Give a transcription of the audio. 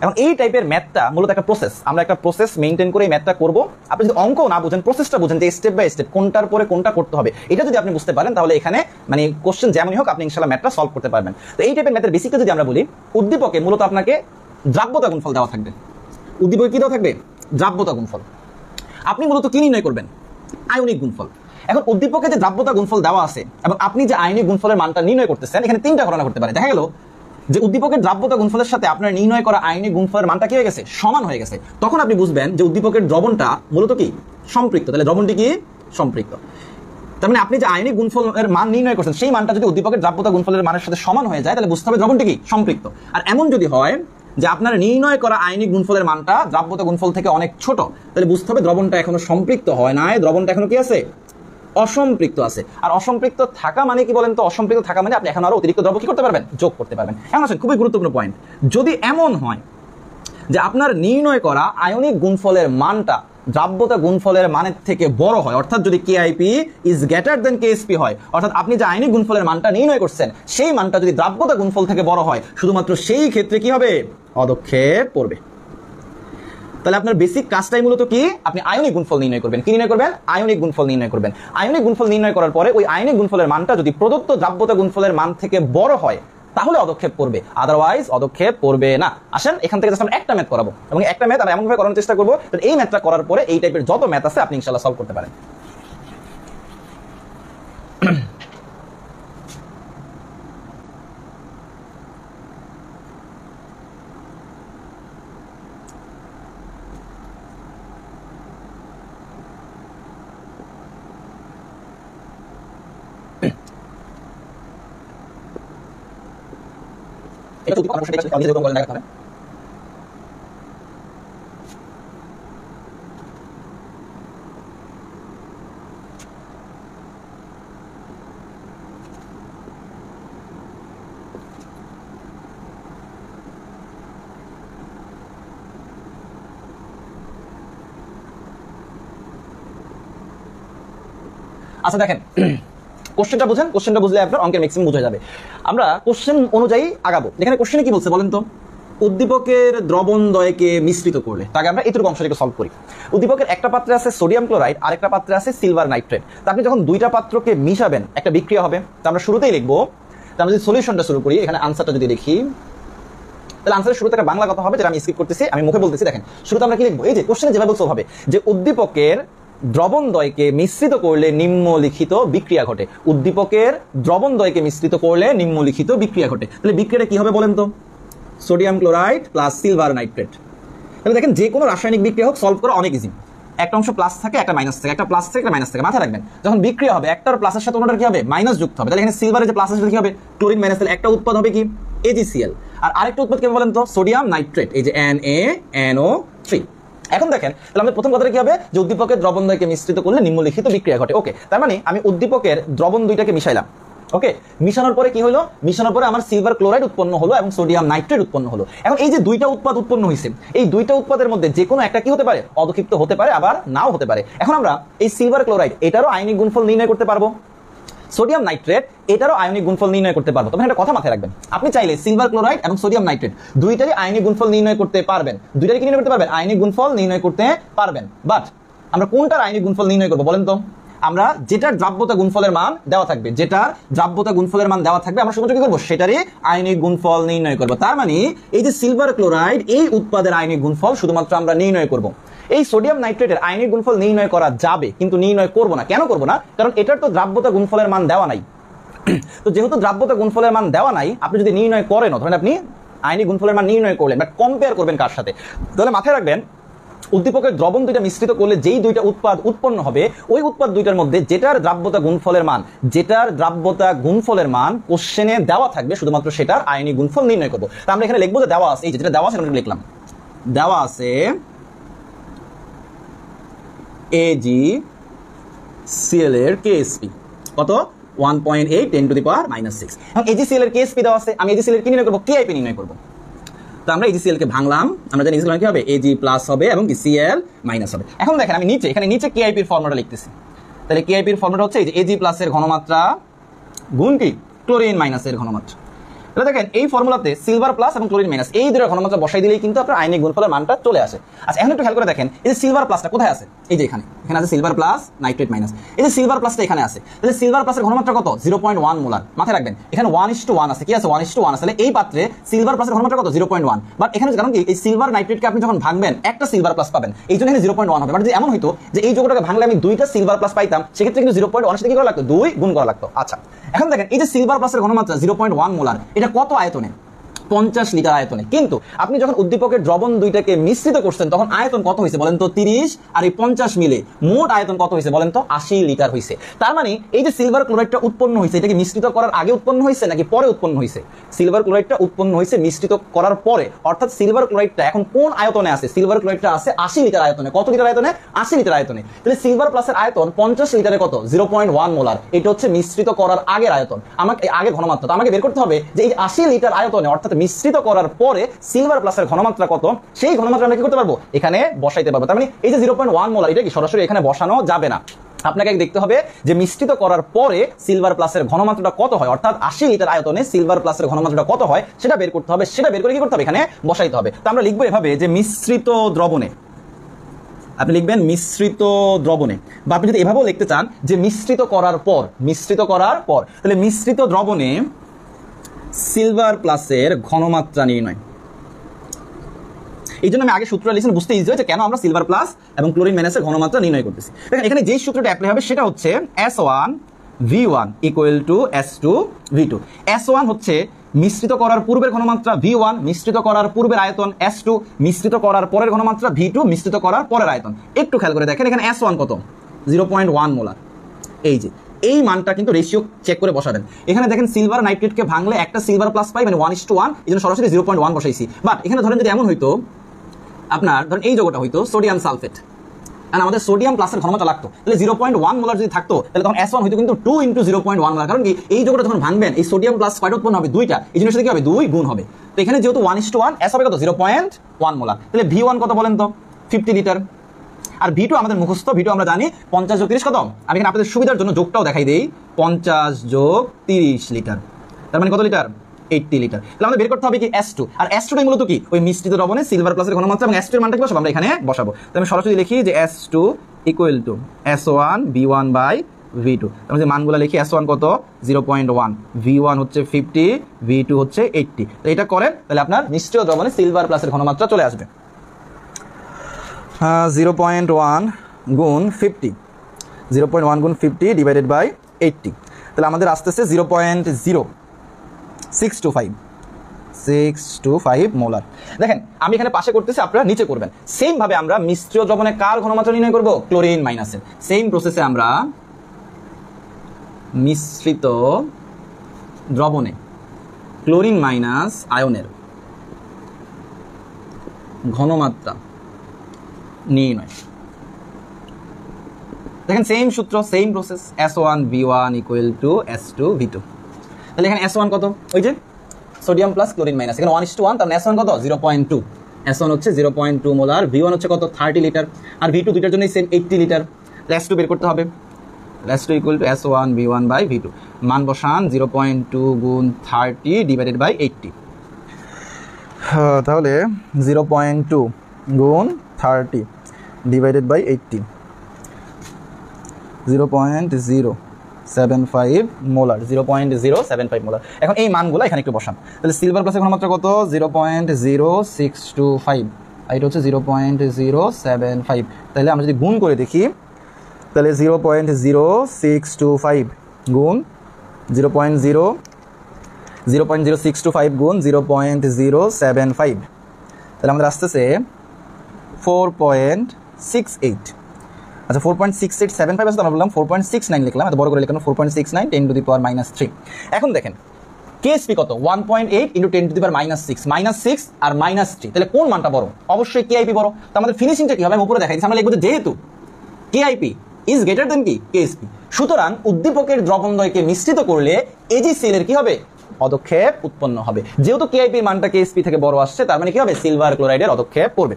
এখন এই টাইপের ম্যাথটা মূলত একটা প্রসেস, আমরা একটা প্রসেস মেইনটেইন করে এই ম্যাথটা করব। আপনি যদি অঙ্ক না বুঝেন, প্রসেসটা বুঝেন যে স্টেপ বাই স্টেপ কোনটার পরে কোনটা করতে হবে, এটা যদি আপনি বুঝতে পারেন তাহলে এখানে মানে কোশ্চেন যেমনই হোক আপনি ইনশাআল্লাহ ম্যাথটা সলভ করতে পারবেন। তো এই টাইপের ম্যাথের বেসিকটা যদি আমরা বলি, উদ্দীপকে মূলত আপনাকে দ্রাব্যতা গুণফল দেওয়া থাকবে। উদ্দীপকে কি দেওয়া থাকবে? দ্রাব্যতা গুণফল। আপনি মূলত কি নির্ণয় করবেন? আয়নিক গুণফল। এখন উদ্দীপকে যে দ্রাব্যতা গুণফল দেওয়া আছে এবং আপনি যে আয়নিক গুণফলের মানটা নির্ণয় করতেছেন, এখানে তিনটা ঘটনা ঘটতে পারে। দেখা গেল যে উদ্দীপকের দ্রাব্যতা গুণফলের সাথে আপনার নির্ণয় করা আয়নিক গুণফলের মানটা কি হয়ে গেছে? সমান হয়ে গেছে। তখন আপনি বুঝবেন যে উদ্দীপকের দ্রবণটা মূলত কি? সম্পৃক্ত। তাহলে দ্রবণটি কি? সম্পৃক্ত। তার মানে আপনি যে আয়নিক গুণফলের মান নির্ণয় করছেন সেই মানটা যদি উদ্দীপকের দ্রাব্যতা গুণফলের মানের সাথে সমান হয়ে যায় তাহলে বুঝতে হবে দ্রবণটি কি? সম্পৃক্ত। আর এমন যদি হয় যে আপনার নির্ণয় করা আয়নিক গুণফলের মানটা দ্রাব্যতা গুণফল থেকে অনেক ছোট, তাহলে বুঝতে হবে দ্রবণটা এখনো সম্পৃক্ত হয় না, দ্রবণটা এখনো কি আছে? অসম্পৃক্ত আছে। আর অসম্পৃক্ত থাকা মানে কি বলেন তো? অসম্পৃক্ত থাকা মানে আপনি এখন আরো অতিরিক্ত দ্রব্য কি করতে পারবেন? যোগ করতে পারবেন। এখন আসেন খুবই গুরুত্বপূর্ণ পয়েন্ট, যদি এমন হয় যে আপনার নির্ণয় করা আয়নিক গুণফলের মানটা দ্রাব্যতা গুণফলের মানের থেকে বড় হয়, অর্থাৎ যদি KIP is greater than KSP হয়, অর্থাৎ আপনি যে আয়নিক গুণফলের মানটা নির্ণয় করছেন সেই মানটা যদি দ্রাব্যতা গুণফল থেকে বড় হয়, শুধুমাত্র সেই ক্ষেত্রে কি হবে? পদক্ষেপ পড়বে। তাহলে আপনার বেসিক কাজটাই মূলত কি? আপনি আয়নিক গুণফল নির্ণয় করবেন। কি নির্ণয় করবেন? আয়নিক গুণফল নির্ণয় করবেন। আয়নিক গুণফল নির্ণয় করার পরে ওই আয়নিক গুণফলের মানটা যদি প্রদত্ত দ্রাব্যতা গুণফলের মান থেকে বড় হয় তাহলে পদক্ষেপ পড়বে, আদারওয়াইজ পদক্ষেপ পড়বে না। আসেন এখান থেকে জাস্ট আমরা একটা ম্যাথ করাবো এবং একটা ম্যাথ আমরা এমনভাবে করানোর চেষ্টা করবো এই ম্যাথটা করার পরে এই টাইপের যত ম্যাথ আছে আপনি ইনশাআল্লাহ সলভ করতে পারেন। এটা যদি আমরা সেটা আমি যেরকম বলেন দেখাতে হবে। আচ্ছা দেখেন কোশ্চেনটা বুঝেন, কোশ্চেনটা বুঝলে আপনার অঙ্কের ম্যাক্সিমাম বুঝে যাবে। আমরা কোশ্চেন অনুযায়ী আগাবো। এখানে কোশ্চেনে কি বলছে বলেন তো? উদ্দীপকের দ্রবণ দ্বয়কে মিশ্রিত করলে, তাকে আমরা এতটুকু অংশটাকে সলভ করি। উদ্দীপকের একটা পাত্রে আছে সোডিয়াম ক্লোরাইড, আরেকটা পাত্রে আছে সিলভার নাইট্রেট। তা আপনি যখন দুইটা পাত্রকে মিশাবেন একটা বিক্রিয়া হবে। তা আমরা শুরুতেই লিখবো, আমরা যদি সলিউশনটা শুরু করি, এখানে আনসারটা যদি দেখি তাহলে আনসারের শুরুতে একটা বাংলা কথা হবে যেটা আমি স্কিপ করতেছি, আমি মুখে বলতেছি। দেখেন শুরুতে আমরা কি লিখবো? এই যে কোশ্চেনে যেভাবে বলতে হবে যে উদ্দীপকের দ্রবণ দ্বয়কে মিশ্রিত করলে নিম্নলিখিত বিক্রিয়া ঘটে। উদ্দীপকের দ্রবণ দ্বয়কে মিশ্রিত করলে নিম্নলিখিত বিক্রিয়া ঘটে। তাহলে বিক্রিয়াটা কি হবে বলেন তো? Sodium chloride plus silver nitrate. তাহলে দেখেন যে কোনো রাসায়নিক বিক্রিয়া হোক সলভ করা অনেক ইজি। একটা অংশ প্লাস থাকে, একটা মাইনাস থাকে, একটা প্লাস থাকে, একটা মাইনাস থাকে। মাথায় রাখবেন যখন বিক্রিয়া হবে একটার প্লাসের সাথে অন্যটার কি হবে? মাইনাস যুক্ত হবে। তাহলে এখানে সিলভারের যে প্লাসের সাথে কি হবে? Chlorine minus. তাহলে একটা উৎপাদ হবে কি? AgCl। আর আরেকটা উৎপাদ কি বলেন তো? সোডিয়াম নাইট্রেট, এই যে NaNO3। এখন দেখেন তাহলে আমাদের প্রথম কথাটা কি হবে? যে উদ্দীপকের দ্রবণ দ্বয়কে মিশ্রিত করলে নিম্নলিখিত বিক্রিয়া ঘটে। ওকে, তার মানে আমি উদ্দীপকের দ্রবণ দুইটাকে মিশাইলাম। ওকে, মিশানোর পরে কি হলো? মিশানোর পরে আমার সিলভার ক্লোরাইড উৎপন্ন হলো এবং সোডিয়াম নাইট্রেট উৎপন্ন হলো। এখন এই যে দুইটা উৎপাদ উৎপন্ন হয়েছে, এই দুইটা উৎপাদের মধ্যে যে কোনো একটা কি হতে পারে? অদক্ষিপ্ত হতে পারে, আবার নাও হতে পারে। এখন আমরা এই সিলভার ক্লোরাইড এটারও আয়নিক গুণফল নির্ণয় করতে পারবো, সোডিয়াম নাইট্রেট এটারও আয়নিক গুণফল নির্ণয় করতে পারবো। তবে একটা কথা মাথায় রাখবেন, আপনি চাইলে সিলভার ক্লোরাইড এবং সোডিয়াম নাইট্রেট দুইটারই আয়নিক গুণফল নির্ণয় করতে পারবেন। দুইটারই কি নির্ণয় করতে পারবেন? আয়নিক গুণফল নির্ণয় করতে পারবেন। বাট আমরা কোনটার আয়নিক গুণফল নির্ণয় করবো বলেন তো? আমরা যেটার দ্রাব্যতা গুণফলের মান দেওয়া থাকবে, যেটার দ্রাব্যতা গুণফলের মান দেওয়া থাকবে আমরা শুধুমাত্র কি করবো? সেটারই আয়নিক গুণফল নির্ণয় করবো। তার মানে এই যে সিলভার ক্লোরাইড এই উৎপাদের আয়নিক গুণফল শুধুমাত্র আমরা নির্ণয় করবো। এই সোডিয়াম নাইট্রেটের আয়নিক গুণফল নির্ণয় করা যাবে কিন্তু নির্ণয় করবো না। কেন করবো না? কারণ এটার তো দ্রাব্যতা গুণফলের মান দেওয়া নাই। তো যেহেতু দ্রাব্যতা গুণফলের মান দেওয়া নাই, আপনি যদি নির্ণয় করেন, ধরেন আপনি আয়নিক গুণফলের মান নির্ণয় করলেন বাট কম্পেয়ার করবেন কার সাথে, তাহলে মাথায় রাখবেন উদ্দীপকের দ্রবণ দুইটা মিশ্রিত করলে যেই দুইটা উৎপাদ উৎপন্ন হবে ওই উৎপাদ দুইটার মধ্যে যেটার দ্রাব্যতা গুণফলের মান কোশ্চেনে দেওয়া থাকবে শুধুমাত্র সেটার আয়নিক গুণফল নির্ণয় করবো। তা আমরা এখানে লিখবো যে দেওয়া আছে, এই যেটা দেওয়া আছে আমরা লিখলাম, দেওয়া আছে AgCl এর KSP কত? 1.8 10 to the power -6। এখন AgCl এর KSP দেওয়া আছে, আমি AgCl এর কি নির্ণয় করবো? KIP নির্ণয় করবো। তো আমরা AgCl কে ভাঙলাম, আমরা জানি AgCl কি হবে? Ag প্লাস হবে এবং Cl মাইনাস হবে। এখন দেখেন আমি এখানে নিচে KIP এর ফর্মুলাটা লিখতেছি। তাহলে KIP এর ফর্মুলা হচ্ছে এই যে Ag প্লাস এর ঘনমাত্রা গুণ কি? ক্লোরিন মাইনাস এর ঘনমাত্রা। তাহলে দেখেন এই ফর্মুলাতে সিলভার প্লাস এবং ক্লোরিন মাইনাস এই দুটো ঘনমাত্রা বসাই দিলেই কিন্তু আপনার আয়নিক গুণফলের মানটা চলে আসে। আচ্ছা এখন একটু খেয়াল করে দেখেন এই যে সিলভার প্লাসটা কোথায় আছে, এই যে এখানে আছে সিলভার প্লাস নাইট্রেট মাইনাস, এই যে সিলভার প্লাসটা এখানে আছে, তাহলে সিলভার প্লাসের ঘনমাত্রা কত 0.1 মোলার। মাথায় রাখবেন এখানে 1:1 আছে, কি আছে 1:1 আছে, তাহলে এই পাত্রে সিলভার প্লাসের ঘনমাত্রা কত 0.1। বাট এখানে কারণ কি এই সিলভার নাইট্রেটকে আপনি যখন ভাঙবেন একটা সিলভার প্লাস পাবেন, এই জন্য এখানে 0.1 হবে। বাট যদি এমন হইতো যে এই যৌগটাকে ভাঙলে আমি দুইটা সিলভার প্লাস পাইতাম, সেক্ষেত্রে কিন্তু 0.1 সাথে কি করা লাগতো 2 গুণ করা লাগতো। আচ্ছা এখন দেখেন এই যে সিলভার প্লাসের ঘনমাত্রা 0.1 মোলার, এটা কত আয়তনে 50 লিটার আয়তনে। কিন্তু আপনি যখন উদ্দীপকের দ্রবণ দুইটাকে মিশ্রিত করছেন তখন আয়তন কত হয়েছে বলেন তো 30, আর এই 50 মিলে মোট আয়তন কত হয়েছে বলেন তো 80 লিটার হয়েছে। তার মানে এই যে সিলভার ক্লোরাইডটা উৎপন্ন হয়েছে এটা কি মিশ্রিত করার আগে উৎপন্ন হয়েছে নাকি পরে উৎপন্ন হয়েছে? সিলভার ক্লোরাইডটা উৎপন্ন হয়েছে মিশ্রিত করার পরে, অর্থাৎ সিলভার ক্লোরাইডটা এখন কোন আয়তনে আছে? সিলভার ক্লোরাইডটা আছে 80 লিটার আয়তনে। কত লিটার আয়তনে? 80 লিটার আয়তনে। তাহলে সিলভার প্লাসের আয়তন 50 লিটারে কত 0.1 মোলার। এটা হচ্ছে মিশ্রিত করার আগের আয়তন, আমাকে আগে ঘনমাত্রা। তো আমাকে বের করতে হবে যে এই 80 লিটার আয়তনে অর্থাৎ মিশ্রিত করার পরে সিলভার প্লাসের ঘনমাত্রা কত, সেই ঘনমাত্রা আমরা কি করতে পারবো এখানে বসাইতে পারবো। তার মানে এই যে 0.1 মোলার এটা কি সরাসরি এখানে বসানো যাবে না, আপনাকে দেখতে হবে যে মিশ্রিত করার পরে সিলভার প্লাসের ঘনমাত্রাটা কত হয়, অর্থাৎ 80 লিটার আয়তনে সিলভার প্লাসের ঘনমাত্রাটা কত হয় সেটা বের করতে হবে। সেটা বের করে কি করতে হবে এখানে বসাইতে হবে। তো আমরা লিখবো এভাবে যে মিশ্রিত দ্রবণে, আপনি লিখবেন মিশ্রিত দ্রবণে, বা আপনি যদি এভাবেও লিখতে চান যে মিশ্রিত করার পর, তাহলে মিশ্রিত দ্রবণে সিলভার প্লাসের ঘনমাত্রা নির্ণয়। এই জন্য আমি আগে সূত্রটা লিখেছি, বুঝতে ইজি হয়েছে কেন আমরা সিলভার প্লাস এবং ক্লোরিন মাইনাসের ঘনমাত্রা নির্ণয় করতেছি। দেখেন এখানে যে সূত্রটা অ্যাপ্লাই হবে সেটা হচ্ছে S1 V1 = S2 V2। S1 হচ্ছে মিশ্রিত করার পূর্বের ঘনমাত্রা, V1 মিশ্রিত করার পূর্বের আয়তন, S2 মিশ্রিত করার পরের ঘনমাত্রা, V2 মিশ্রিত করার পরের আয়তন। একটু খেয়াল করে দেখেন এখানে S1 কত 0.1 মোলার। এই যে এই মানটা কিন্তু রেশিও চেক করে বসাবেন। এখানে দেখেন সিলভার নাইট্রেটকে ভাঙলে একটা সিলভার প্লাস পাই, মানে 1:1, এই জন্য সরাসরি 0.1 বসাইছি। বাট এখানে ধরেন যদি এমন হইতো আপনার ধরেন এই যৌগটা হইতো সোডিয়াম সালফেট, আর আমাদের সোডিয়াম প্লাসের ঘনমাত্রা লাগতো, তাহলে 0.1 মোলার যদি থাকতো তাহলে তখন S1 হইতো কিন্তু 2 × 0.1 মোলার। কারণ কি এই যৌগটা যখন ভাঙবেন এই সোডিয়াম প্লাস কয়টা উৎপন্ন হবে? দুইটা, এই জন্য সাথে কি হবে 2 গুণ হবে। তো এখানে যেহেতু 1:1, S হবে কত 0.1 মোলার। তাহলে V1 কত বলেন তো 50 লিটার, আর V2 আমাদের মুখস্থ, V2 আমরা জানি 50 + 30 কত। আমি এখানে আপনাদের সুবিধার জন্য যোগটাও দেখাই দেই, 50 + 30 লিটার, তার মানে কত লিটার 80 লিটার। তাহলে আমাদের বের করতে হবে কি S2, আর S2 টাই মূলত কি ওই মিশ্রিত দ্রবণে সিলভার প্লাসের ঘনমাত্রা, এবং S2 এর মানটা কি বসাবো আমরা এখানে বসাবো। তাহলে আমি সরাসরি লিখি যে S2 = S1 V1/V2। তাহলে যে মানগুলো লিখি S1 কত 0.1, V1 হচ্ছে 50, V2 হচ্ছে 80। তো এটা করেন তাহলে আপনার মিশ্রিত দ্রবণে সিলভার প্লাসের ঘনমাত্রা চলে আসবে 0.1 গুণ 50, 0.1 গুণ 50 / 80। তাহলে আমাদের আসতেছে 0.0625 মোলার। দেখেন আমি এখানে পাশে করতেছি, আপনারা নিচে করবেন। সেম ভাবে আমরা মিশ্রিত দ্রবণে কার ঘনমাত্রা নির্ণয় করব? ক্লোরিন মাইনাসের। সেম প্রসেসে আমরা মিশ্রিত দ্রবণে ক্লোরিন মাইনাস আয়নের ঘনমাত্রা নির্ণয়। দেখেন সেম সূত্র, same process, S1 V1 = S2 V2। তাহলে এখানে S1 কত, ওই যে সোডিয়াম প্লাস ক্লোরিন মাইনাস, এখানে 1:1, তার মানে S1 কত 0.2, S1 হচ্ছে 0.2 মোলার, V1 হচ্ছে কত 30 লিটার, আর V2 দুইটার জন্যই সেম 80 লিটার। S2 বের করতে হবে, S2 = S1 V1/V2। মান বসান 0.2 গুণ 30 / 80। তাহলে 0.2 গুণ 30 / 80, 0.075 মোলার, 0.075 মোলার। এখন এই মানগুলো এখানে একটু বসান। তাহলে সিলভার প্লাসের ঘনমাত্রা কত 0.0625, এটা হচ্ছে 0.075। তাহলে আমরা যদি গুণ করে দেখি তাহলে 0.0625 গুণ 0.0625 গুণ 0.075, তাহলে আমাদের আসতেছে 4.68। আচ্ছা 4.6875 আছে, তো আমরা বললাম 4.69 লিখলাম, এত বড় করে লিখলাম 4.69 10⁻³ 3। এখন দেখেন KSP কত 1.8 × 10⁻⁻6, -6 আর -3, তাহলে কোন মানটা বড়? অবশ্যই KIP বড়। তো আমাদের ফিনিশিংটা কি হবে আমি উপরে দেখাই দিচ্ছি, আমরা লিখব যে যেহেতু KIP ইজ গ্রেটার দেন কি KSP, সুতরাং উদ্দীপকের দ্রবণদ্বয়কে মিশ্রিত করলে AgCl এর কি হবে? পদক্ষেপ উৎপন্ন হবে। যেহেতু KIP এর মানটা KSP থেকে বড় আসছে, তার মানে কি হবে সিলভার ক্লোরাইডের পদক্ষেপ পড়বে।